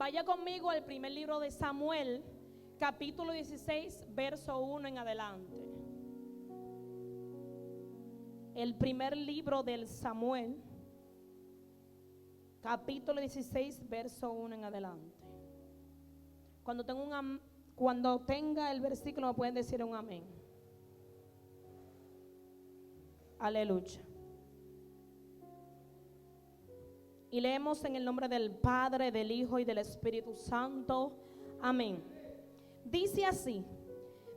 Vaya conmigo al primer libro de Samuel, capítulo 16, verso 1 en adelante. El primer libro del Samuel, capítulo 16, verso 1 en adelante. Cuando tenga el versículo me pueden decir un amén. Aleluya. Y leemos en el nombre del Padre, del Hijo y del Espíritu Santo. Amén. Dice así: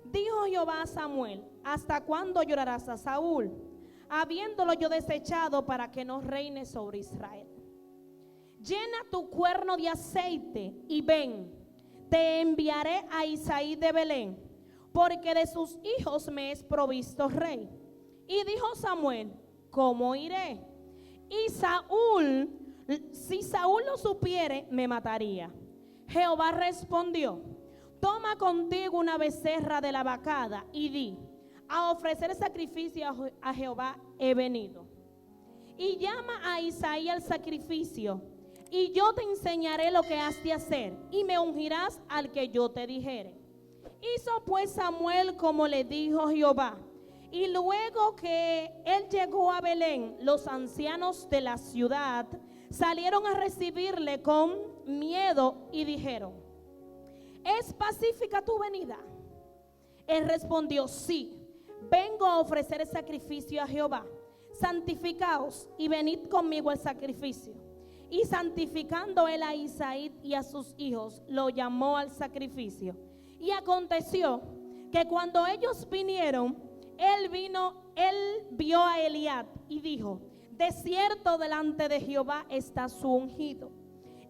dijo Jehová a Samuel: ¿hasta cuándo llorarás a Saúl, habiéndolo yo desechado para que no reine sobre Israel? Llena tu cuerno de aceite y ven, te enviaré a Isaí de Belén, porque de sus hijos me es provisto rey. Y dijo Samuel: ¿cómo iré? Y si Saúl lo supiere, me mataría. Jehová respondió: toma contigo una becerra de la vacada y di: a ofrecer sacrificio a Jehová he venido. Y llama a Isaí al sacrificio, y yo te enseñaré lo que has de hacer, y me ungirás al que yo te dijere. Hizo pues Samuel como le dijo Jehová. Y luego que él llegó a Belén, los ancianos de la ciudad salieron a recibirle con miedo y dijeron: ¿es pacífica tu venida? Él respondió: sí, vengo a ofrecer el sacrificio a Jehová. Santificaos y venid conmigo al sacrificio. Y santificando él a Isaí y a sus hijos, lo llamó al sacrificio. Y aconteció que cuando ellos vinieron, él vio a Eliab y dijo: de cierto delante de Jehová está su ungido.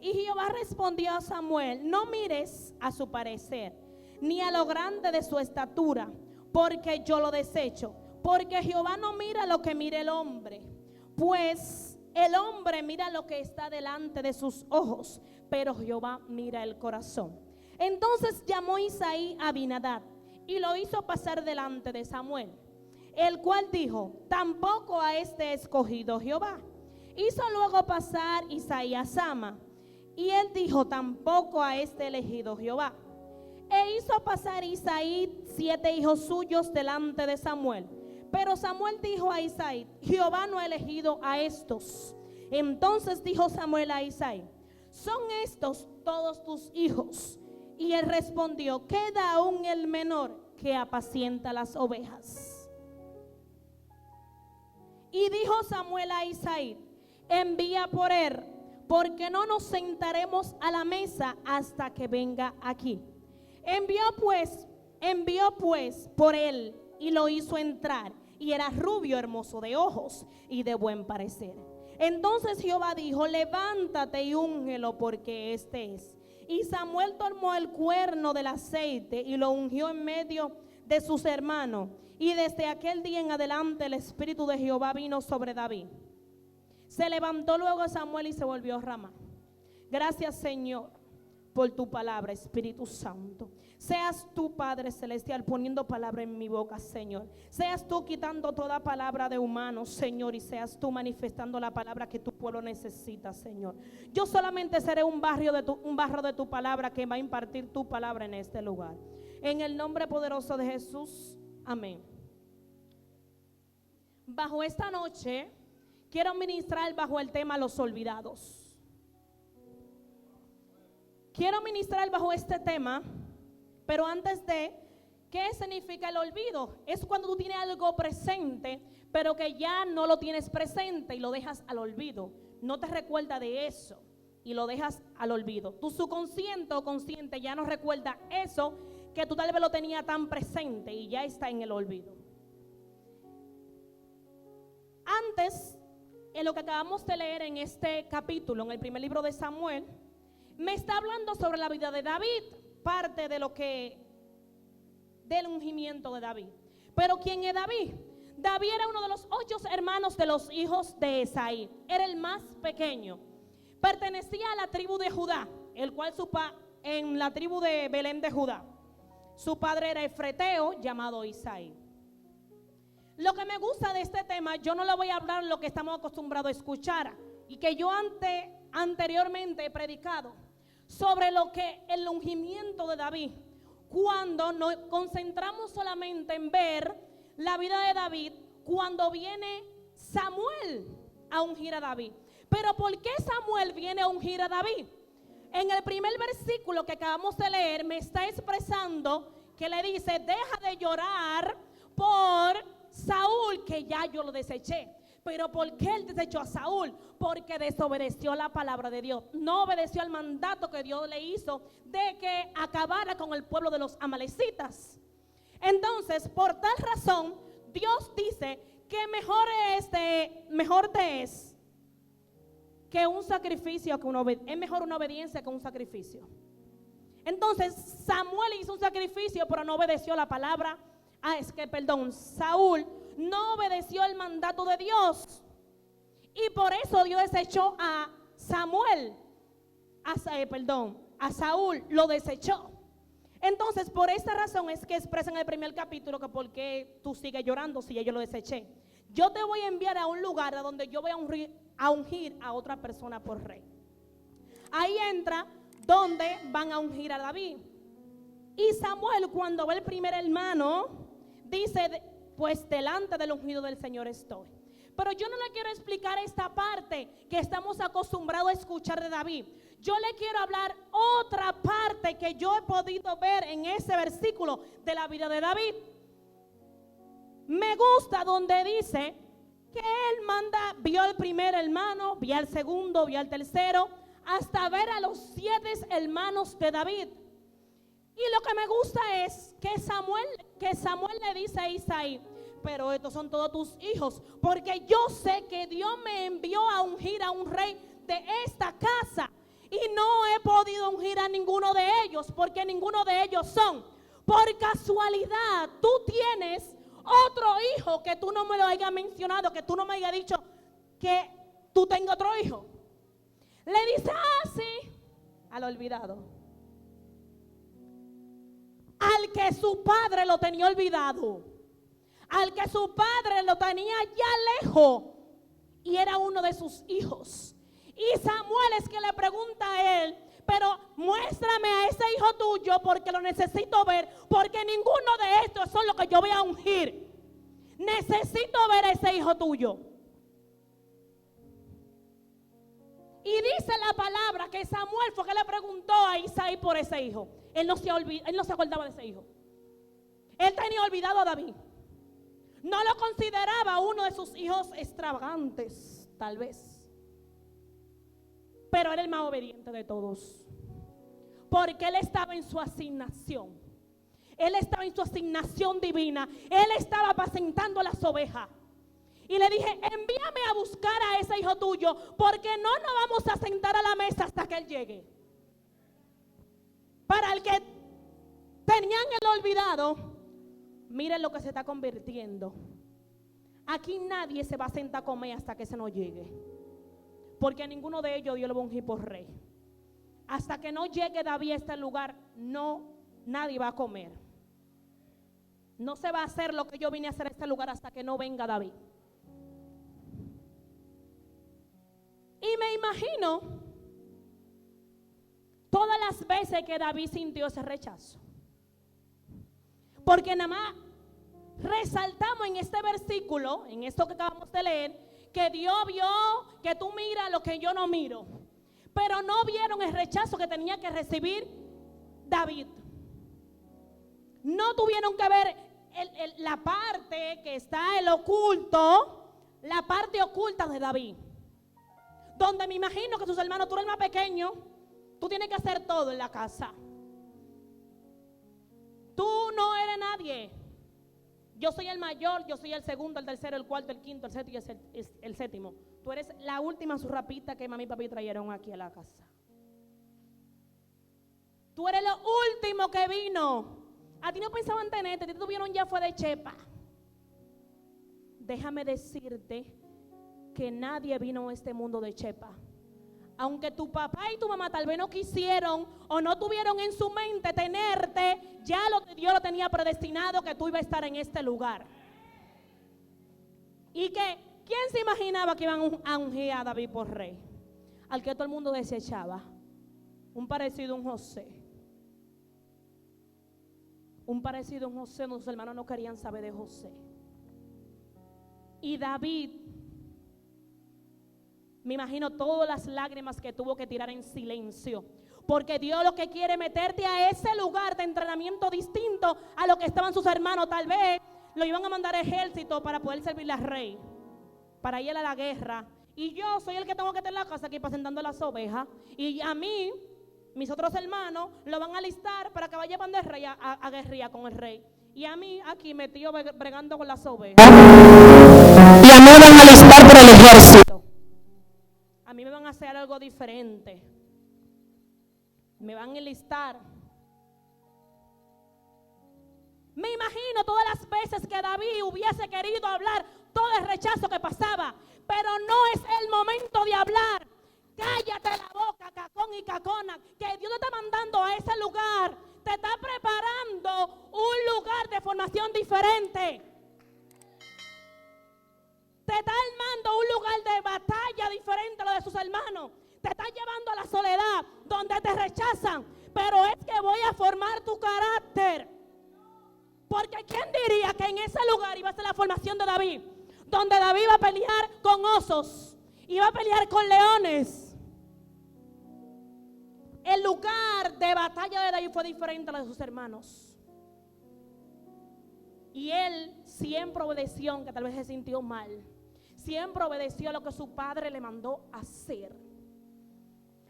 Y Jehová respondió a Samuel: no mires a su parecer, ni a lo grande de su estatura, porque yo lo desecho. Porque Jehová no mira lo que mira el hombre, pues el hombre mira lo que está delante de sus ojos, pero Jehová mira el corazón. Entonces llamó Isaí a Abinadab y lo hizo pasar delante de Samuel, el cual dijo: tampoco a este escogido Jehová. Hizo luego pasar Isaí a Sama, y él dijo: tampoco a este elegido Jehová. E hizo pasar Isaí 7 hijos suyos delante de Samuel. Pero Samuel dijo a Isaí: Jehová no ha elegido a estos. Entonces dijo Samuel a Isaí: ¿son estos todos tus hijos? Y él respondió: queda aún el menor, que apacienta las ovejas. Y dijo Samuel a Isaí: envía por él, porque no nos sentaremos a la mesa hasta que venga aquí. Envió pues por él, y lo hizo entrar, y era rubio, hermoso de ojos y de buen parecer. Entonces Jehová dijo: levántate y úngelo, porque este es. Y Samuel tomó el cuerno del aceite y lo ungió en medio de sus hermanos. Y desde aquel día en adelante el Espíritu de Jehová vino sobre David. Se levantó luego Samuel y se volvió a Ramá. Gracias, Señor, por tu palabra, Espíritu Santo. Seas tú, Padre Celestial, poniendo palabra en mi boca, Señor. Seas tú quitando toda palabra de humanos, Señor, y seas tú manifestando la palabra que tu pueblo necesita, Señor. Yo solamente seré un barro de tu palabra, que va a impartir tu palabra en este lugar. En el nombre poderoso de Jesús, amén. Bajo esta noche quiero ministrar bajo el tema los olvidados. Quiero ministrar bajo este tema, pero antes de, ¿qué significa el olvido? Es cuando tú tienes algo presente, pero que ya no lo tienes presente y lo dejas al olvido. No te recuerda de eso y lo dejas al olvido. Tu subconsciente o consciente ya no recuerda eso que tú tal vez lo tenías tan presente y ya está en el olvido. Antes, en lo que acabamos de leer en este capítulo, en el primer libro de Samuel, me está hablando sobre la vida de David, parte de lo que del ungimiento de David. Pero ¿quién es David? David era uno de los 8 hermanos de los hijos de Esaí. Era el más pequeño. Pertenecía a la tribu de Judá, el cual en la tribu de Belén de Judá. Su padre era efreteo llamado Isaí. Lo que me gusta de este tema, yo no le voy a hablar lo que estamos acostumbrados a escuchar y que yo anteriormente he predicado sobre lo que el ungimiento de David, cuando nos concentramos solamente en ver la vida de David, cuando viene Samuel a ungir a David. Pero ¿por qué Samuel viene a ungir a David? En el primer versículo que acabamos de leer me está expresando que le dice: deja de llorar por Saúl, que ya yo lo deseché. Pero ¿por qué él desechó a Saúl? Porque desobedeció la palabra de Dios. No obedeció al mandato que Dios le hizo de que acabara con el pueblo de los amalecitas. Entonces, por tal razón, Dios dice que mejor te es que un sacrificio, es mejor una obediencia que un sacrificio. Entonces Samuel hizo un sacrificio, pero no obedeció la palabra. Saúl no obedeció el mandato de Dios, y por eso Dios desechó a Samuel, a Saúl lo desechó. Entonces, por esta razón es que expresa en el primer capítulo que por qué tú sigues llorando si yo lo deseché. Yo te voy a enviar a un lugar a donde yo voy a ungir a otra persona por rey. Ahí entra donde van a ungir a David. Y Samuel, cuando ve el primer hermano, dice: pues delante del ungido del Señor estoy. Pero yo no le quiero explicar esta parte que estamos acostumbrados a escuchar de David. Yo le quiero hablar otra parte que yo he podido ver en ese versículo de la vida de David. Me gusta donde dice que él vio al primer hermano, vio al segundo, vio al tercero, hasta ver a los 7 hermanos de David. Y lo que me gusta es que Samuel le dice a Isaí: pero estos son todos tus hijos, porque yo sé que Dios me envió a ungir a un rey de esta casa, y no he podido ungir a ninguno de ellos, porque ninguno de ellos son. Por casualidad, tú tienes otro hijo que tú no me lo hayas mencionado, que tú no me hayas dicho que tú tengas otro hijo. Le dice: sí, al olvidado, al que su padre lo tenía olvidado, al que su padre lo tenía ya lejos, y era uno de sus hijos. Y Samuel es que le pregunta a él: pero muéstrame a ese hijo tuyo, porque lo necesito ver, porque ninguno de estos son los que yo voy a ungir. Necesito ver a ese hijo tuyo. Y dice la palabra que Samuel fue que le preguntó a Isaí por ese hijo. Él no se acordaba de ese hijo. Él tenía olvidado a David. No lo consideraba uno de sus hijos extravagantes, tal vez. Pero era el más obediente de todos, porque él estaba en su asignación. Él estaba en su asignación divina. Él estaba apacentando las ovejas. Y le dije: envíame a buscar a ese hijo tuyo, porque no nos vamos a sentar a la mesa hasta que él llegue. Para el que tenían el olvidado, miren lo que se está convirtiendo. Aquí nadie se va a sentar a comer hasta que ese no llegue, porque a ninguno de ellos Dios lo va a ungir por rey. Hasta que no llegue David a este lugar, nadie va a comer. No se va a hacer lo que yo vine a hacer a este lugar hasta que no venga David. Y me imagino todas las veces que David sintió ese rechazo, porque nada más resaltamos en este versículo, en esto que acabamos de leer, que Dios vio que tú miras lo que yo no miro, pero no vieron el rechazo que tenía que recibir David. No tuvieron que ver la parte que está el oculto, la parte oculta de David, donde me imagino que sus hermanos: tú eres el más pequeño, tú tienes que hacer todo en la casa, tú no eres nadie, yo soy el mayor, yo soy el segundo, el tercero, el cuarto, el quinto, el sexto y el séptimo. Tú eres la última zurrapita que mami y papi trajeron aquí a la casa. Tú eres lo último que vino. A ti no pensaban tenerte, a ti tuvieron ya fue de chepa. Déjame decirte que nadie vino a este mundo de chepa. Aunque tu papá y tu mamá tal vez no quisieron o no tuvieron en su mente tenerte, ya Dios lo tenía predestinado que tú ibas a estar en este lugar. Y que, ¿quién se imaginaba que iban a ungir a David por rey? Al que todo el mundo desechaba. un parecido a un José. Un parecido a un José, nuestros hermanos no querían saber de José. Y David, me imagino todas las lágrimas que tuvo que tirar en silencio. Porque Dios lo que quiere es meterte a ese lugar de entrenamiento distinto a lo que estaban sus hermanos. Tal vez lo iban a mandar ejército para poder servirle al rey, para ir a la guerra. Y yo soy el que tengo que estar en la casa aquí apacentando las ovejas. Y a mí, mis otros hermanos, lo van a alistar para que vaya para el rey a guerrillar con el rey. Y a mí aquí metido bregando con las ovejas. Y a mí me van a alistar por el ejército. A mí me van a hacer algo diferente. Me van a enlistar. Me imagino todas las veces que David hubiese querido hablar, todo el rechazo que pasaba, pero no es el momento de hablar. Cállate la boca, cacón y cacona, que Dios te está mandando a ese lugar, te está preparando un lugar de formación diferente. Te está armando un lugar de batalla diferente a lo de sus hermanos. Te está llevando a la soledad donde te rechazan, pero es que voy a formar tu carácter. Porque ¿quién diría que en ese lugar iba a ser la formación de David? Donde David iba a pelear con osos, iba a pelear con leones. El lugar de batalla de David fue diferente a lo de sus hermanos. Y él siempre obedeció, aunque tal vez se sintió mal. Siempre obedeció a lo que su padre le mandó hacer.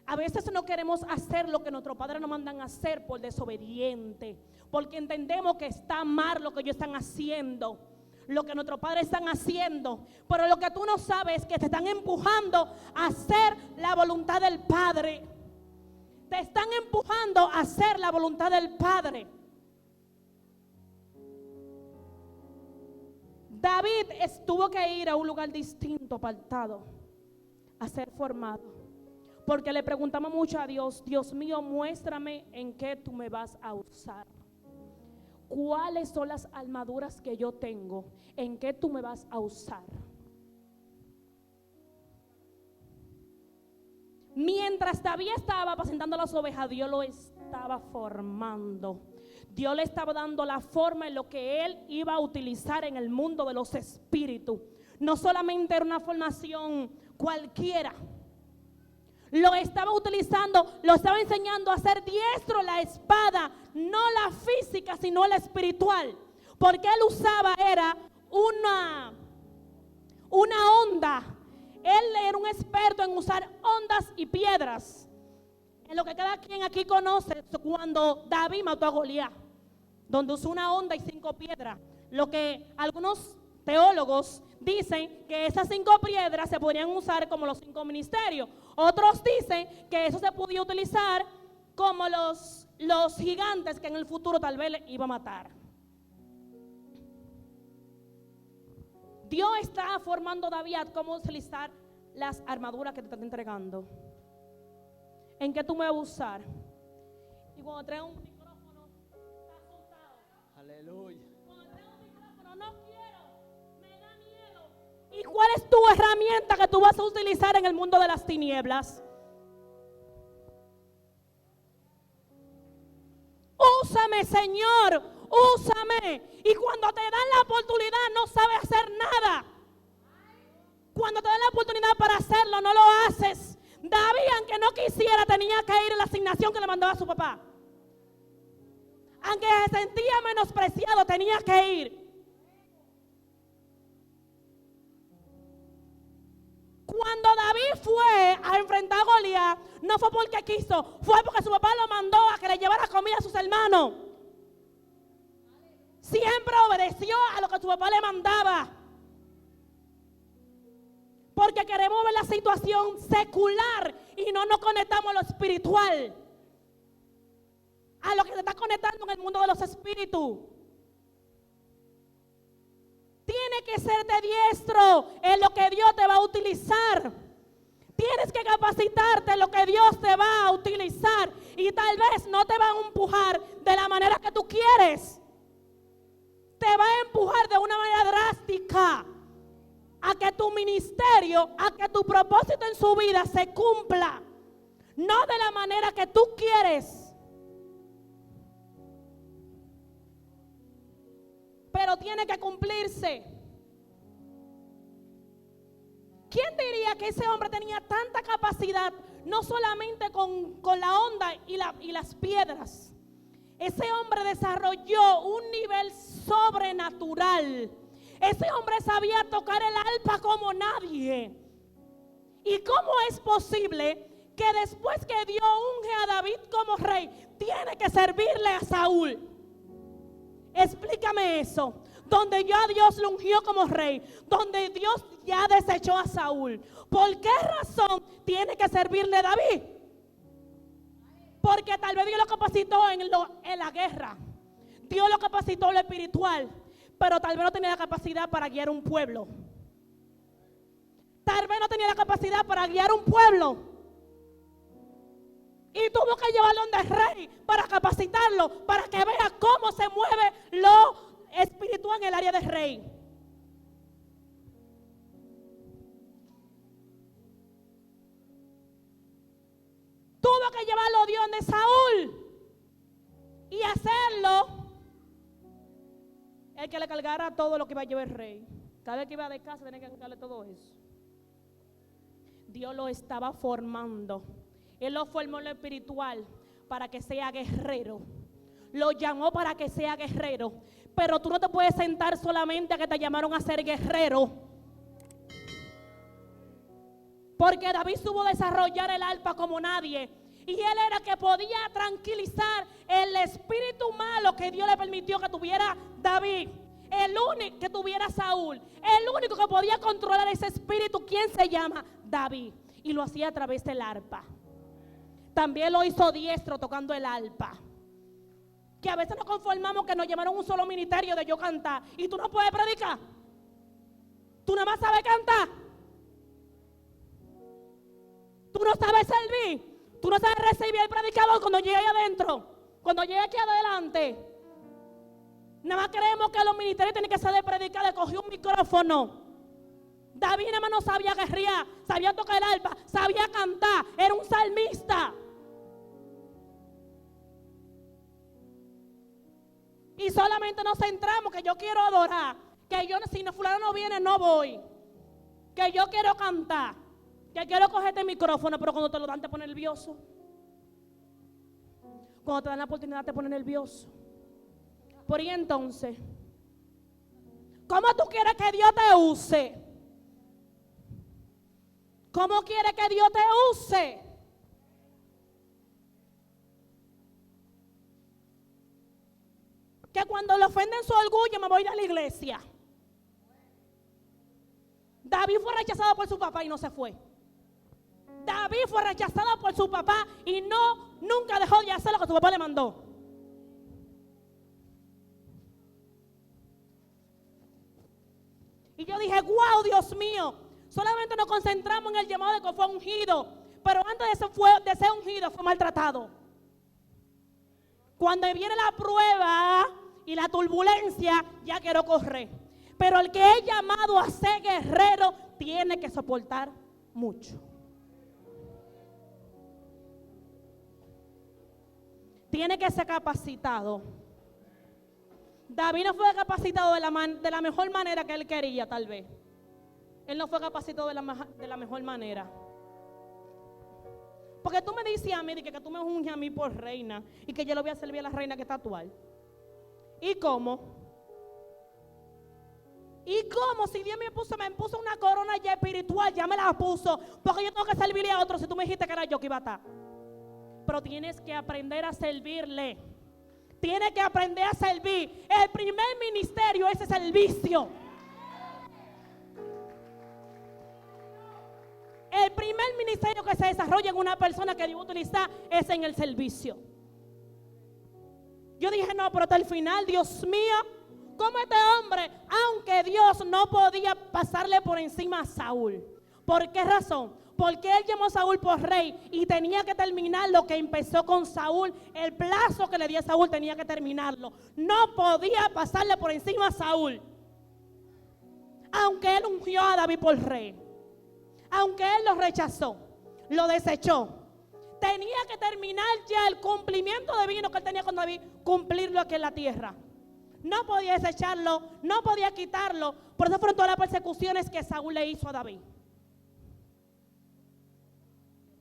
A veces no queremos hacer lo que nuestros padres nos mandan a hacer por desobediente, porque entendemos que está mal lo que ellos están haciendo, lo que nuestros padres están haciendo. Pero lo que tú no sabes es que te están empujando a hacer la voluntad del Padre. Te están empujando a hacer la voluntad del Padre. David tuvo que ir a un lugar distinto, apartado, a ser formado. Porque le preguntamos mucho a Dios: Dios mío, muéstrame en qué tú me vas a usar. ¿Cuáles son las armaduras que yo tengo? ¿En qué tú me vas a usar? Mientras David estaba apacentando las ovejas, Dios lo estaba formando. Dios le estaba dando la forma en lo que él iba a utilizar en el mundo de los espíritus. No solamente era una formación cualquiera. Lo estaba utilizando, lo estaba enseñando a ser diestro la espada, no la física, sino la espiritual. Porque él usaba, era una onda. Él era un experto en usar ondas y piedras. En lo que cada quien aquí conoce, cuando David mató a Goliat, donde usó una onda y 5 piedras. Lo que algunos teólogos dicen que esas 5 piedras se podrían usar como los 5 ministerios. Otros dicen que eso se podía utilizar como los gigantes que en el futuro tal vez le iba a matar. Dios está formando a David cómo utilizar las armaduras que te están entregando. ¿En qué tú me vas a usar? Y cuando traes un micrófono, estás asustado. Aleluya. Cuando traes un micrófono, no quiero, me da miedo. ¿Y cuál es tu herramienta que tú vas a utilizar en el mundo de las tinieblas? Úsame, Señor, úsame. Y cuando te dan la oportunidad, no sabes hacer nada. Cuando te dan la oportunidad para hacerlo, no lo haces. David, aunque no quisiera, tenía que ir a la asignación que le mandaba a su papá. Aunque se sentía menospreciado, tenía que ir. Cuando David fue a enfrentar a Goliat, no fue porque quiso, fue porque su papá lo mandó a que le llevara comida a sus hermanos. Siempre obedeció a lo que su papá le mandaba. Porque queremos ver la situación secular y no nos conectamos a lo espiritual, a lo que se está conectando en el mundo de los espíritus. Tiene que serte diestro en lo que Dios te va a utilizar. Tienes que capacitarte en lo que Dios te va a utilizar. Y tal vez no te va a empujar de la manera que tú quieres. Te va a empujar de una manera drástica a que tu ministerio, a que tu propósito en su vida se cumpla. no de la manera que tú quieres, pero tiene que cumplirse. ¿Quién diría que ese hombre tenía tanta capacidad, no solamente con la onda y las piedras? Ese hombre desarrolló un nivel sobrenatural. Ese hombre sabía tocar el arpa como nadie. ¿Y cómo es posible que después que Dios unge a David como rey, tiene que servirle a Saúl? Explícame eso. Donde ya Dios lo ungió como rey, donde Dios ya desechó a Saúl, ¿por qué razón tiene que servirle a David? Porque tal vez Dios lo capacitó en la guerra, Dios lo capacitó en lo espiritual, pero tal vez no tenía la capacidad para guiar un pueblo. Tal vez no tenía la capacidad para guiar un pueblo. Y tuvo que llevarlo donde el rey para capacitarlo, para que vea cómo se mueve lo espiritual en el área del rey. Tuvo que llevarlo Dios donde Saúl y hacerlo el que le cargara todo lo que iba a llevar el rey. Cada vez que iba de casa tenía que cargarle todo eso. Dios lo estaba formando. Él lo formó en lo espiritual para que sea guerrero. Lo llamó para que sea guerrero. Pero tú no te puedes sentar solamente a que te llamaron a ser guerrero. Porque David supo desarrollar el arpa como nadie. Y él era que podía tranquilizar el espíritu malo que Dios le permitió que tuviera David. El único que tuviera Saúl. El único que podía controlar ese espíritu. ¿Quién se llama? David. Y lo hacía a través del arpa. También lo hizo diestro tocando el arpa. Que a veces nos conformamos que nos llamaron un solo ministerio de yo cantar. Y tú no puedes predicar. Tú nada más sabes cantar. Tú no sabes servir. Tú no sabes recibir el predicador cuando llegue ahí adentro. Cuando llegue aquí adelante. Nada más creemos que los ministerios tienen que ser de predicar. Le cogió un micrófono. David nada más no sabía guerrear. Sabía tocar el arpa. Sabía cantar. Era un salmista. Y solamente nos centramos que yo quiero adorar. Que yo, si no fulano no viene, no voy. Que yo quiero cantar. Que quiero cogerte el micrófono, pero cuando te lo dan te pone nervioso. Cuando te dan la oportunidad te pone nervioso. Por ahí entonces, ¿cómo tú quieres que Dios te use? ¿Cómo quieres que Dios te use? Que cuando le ofenden su orgullo me voy de la iglesia. David fue rechazado por su papá y no se fue. David fue rechazado por su papá y nunca dejó de hacer lo que su papá le mandó. Y yo dije, wow, Dios mío, solamente nos concentramos en el llamado de que fue ungido, pero antes de ser ungido fue maltratado. Cuando viene la prueba y la turbulencia, ya quiero correr. Pero el que es llamado a ser guerrero tiene que soportar mucho. Tiene que ser capacitado. David no fue capacitado de la mejor manera que él quería, tal vez. Él no fue capacitado de la mejor manera. Porque tú me dices a mí que tú me unges a mí por reina y que yo le voy a servir a la reina que está actual. ¿Y cómo? ¿Y cómo? Si Dios me puso una corona ya espiritual, ya me la puso, porque yo tengo que servirle a otro si tú me dijiste que era yo que iba a estar. Pero tienes que aprender a servirle. Tienes que aprender a servir. El primer ministerio es el servicio. El primer ministerio que se desarrolla en una persona que Dios utiliza es en el servicio. Yo dije, no, pero hasta el final, Dios mío, ¿cómo este hombre, aunque Dios no podía pasarle por encima a Saúl? ¿Por qué razón? Porque él llamó a Saúl por rey y tenía que terminar lo que empezó con Saúl. El plazo que le dio a Saúl tenía que terminarlo. No podía pasarle por encima a Saúl. Aunque él ungió a David por rey. Aunque él lo rechazó, lo desechó. tenía que terminar ya el cumplimiento divino que él tenía con David, cumplirlo aquí en la tierra. No podía desecharlo, no podía quitarlo. Por eso fueron todas las persecuciones que Saúl le hizo a David.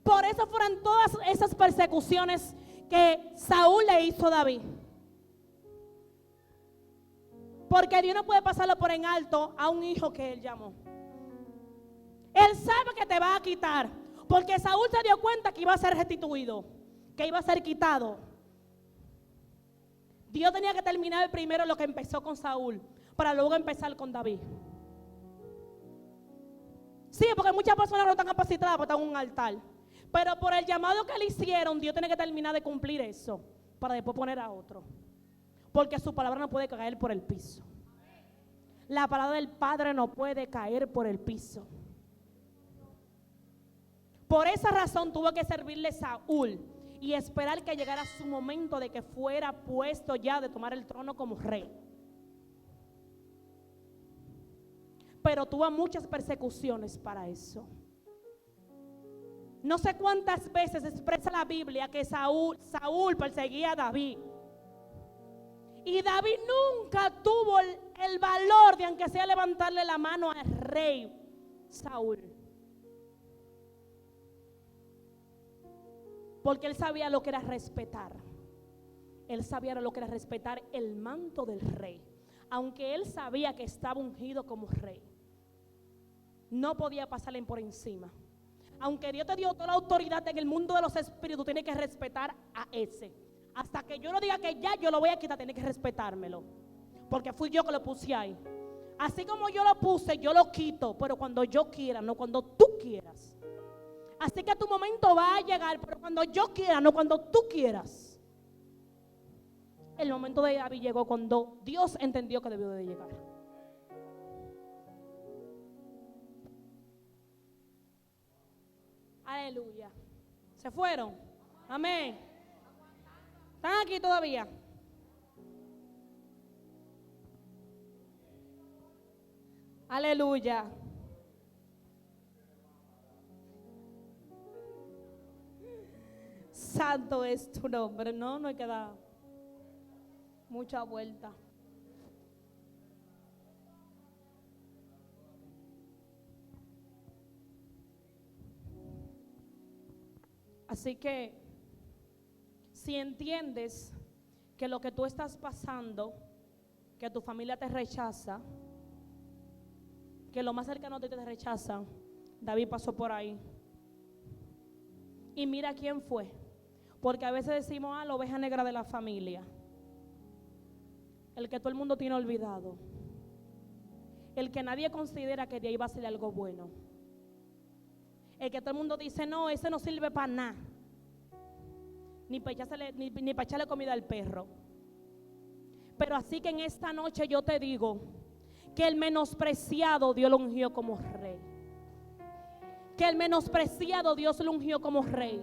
Por eso fueron todas esas persecuciones que Saúl le hizo a David. Porque Dios no puede pasarlo por en alto a un hijo que él llamó. Él sabe que te va a quitar. Porque Saúl se dio cuenta que iba a ser restituido, que iba a ser quitado. Dios tenía que terminar primero lo que empezó con Saúl, para luego empezar con David. Sí, porque muchas personas no están capacitadas para estar en un altar. Pero por el llamado que le hicieron, Dios tiene que terminar de cumplir eso, para después poner a otro. Porque su palabra no puede caer por el piso. La palabra del Padre no puede caer por el piso. Por esa razón tuvo que servirle Saúl y esperar que llegara su momento de que fuera puesto ya de tomar el trono como rey. Pero tuvo muchas persecuciones para eso. No sé cuántas veces expresa la Biblia que Saúl perseguía a David. Y David nunca tuvo el valor de, aunque sea, levantarle la mano al rey Saúl. Porque él sabía lo que era respetar. Él sabía lo que era respetar el manto del rey. Aunque él sabía que estaba ungido como rey, no podía pasarle por encima. Aunque Dios te dio toda la autoridad en el mundo de los espíritus, tienes que respetar a ese. Hasta que yo no diga que ya yo lo voy a quitar, tienes que respetármelo. Porque fui yo que lo puse ahí. Así como yo lo puse, yo lo quito, pero cuando yo quiera, no cuando tú quieras. Así que tu momento va a llegar, pero cuando yo quiera, no cuando tú quieras. El momento de David llegó cuando Dios entendió que debió de llegar. Aleluya. ¿Se fueron? Amén. ¿Están aquí todavía? Aleluya. Santo es tu nombre. No hay que dar mucha vuelta. Así que si entiendes que lo que tú estás pasando, que tu familia te rechaza, que lo más cercano de ti te rechazan, David pasó por ahí. Y mira quién fue. Porque a veces decimos, la oveja negra de la familia. El que todo el mundo tiene olvidado. El que nadie considera que de ahí va a salir algo bueno. El que todo el mundo dice, no, ese no sirve para nada. Ni para echarle comida al perro. Pero así que en esta noche yo te digo que el menospreciado Dios lo ungió como rey. Que el menospreciado Dios lo ungió como rey.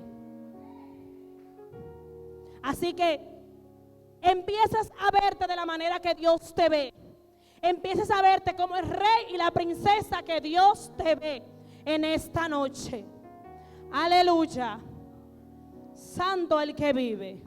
Así que empiezas a verte de la manera que Dios te ve. Empiezas a verte como el rey y la princesa que Dios te ve en esta noche. Aleluya. Santo el que vive.